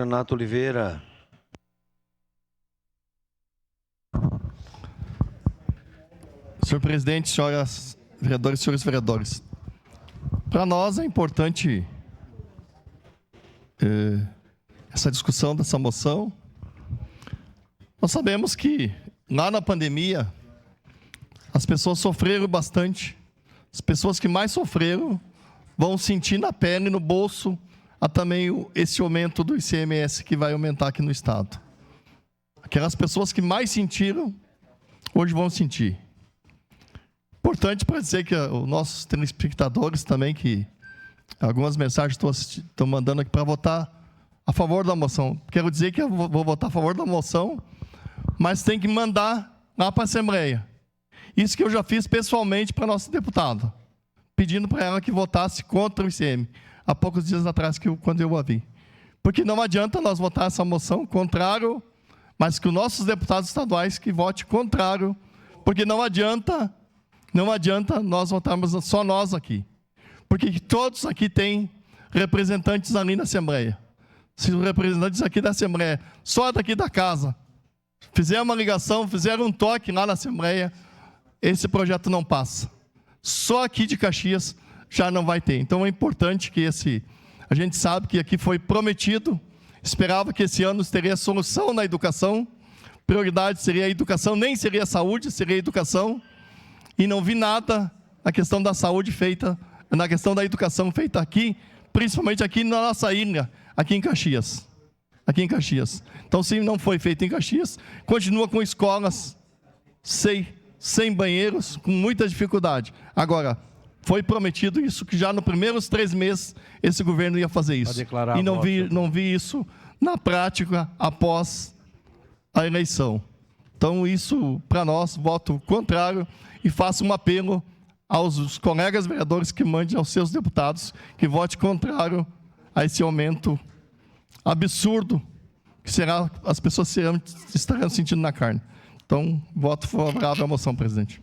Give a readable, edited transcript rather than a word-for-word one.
Renato Oliveira. Senhor presidente, senhoras vereadoras e senhores vereadores, para nós é importante essa discussão dessa moção. Nós sabemos que lá na pandemia as pessoas sofreram bastante. As pessoas que mais sofreram vão sentir na pele e no bolso também esse aumento do ICMS que vai aumentar aqui no estado. Aquelas pessoas que mais sentiram, hoje vão sentir. Importante para dizer que os nossos telespectadores também, que algumas mensagens estão mandando aqui para votar a favor da moção. Quero dizer que eu vou votar a favor da moção, mas tem que mandar lá para a Assembleia. Isso que eu já fiz pessoalmente para a nossa deputada, pedindo para ela que votasse contra o ICM, há poucos dias atrás, quando eu a vi. Porque não adianta nós votar essa moção contrário, mas que os nossos deputados estaduais que votem contrário, porque não adianta nós votarmos só nós aqui. Porque todos aqui têm representantes ali na Assembleia. Se os representantes aqui da Assembleia, só daqui da casa, fizeram uma ligação, fizeram um toque lá na Assembleia, esse projeto não passa. Só aqui de Caxias já não vai ter. Então é importante que a gente sabe que aqui foi prometido, esperava que esse ano teria solução na educação, prioridade seria a educação, nem seria a saúde, seria a educação, e não vi nada na questão da saúde feita, na questão da educação feita aqui, principalmente aqui na nossa ilha, aqui em Caxias. Aqui em Caxias. Então, se não foi feito em Caxias, continua com escolas sem banheiros, com muita dificuldade. Agora, foi prometido isso, que já nos primeiros 3 meses esse governo ia fazer isso. E não vi isso na prática após a eleição. Então, isso, para nós, voto contrário e faço um apelo aos colegas vereadores que mandem aos seus deputados que vote contrário a esse aumento absurdo que as pessoas estarão sentindo na carne. Então, voto favorável à moção, presidente.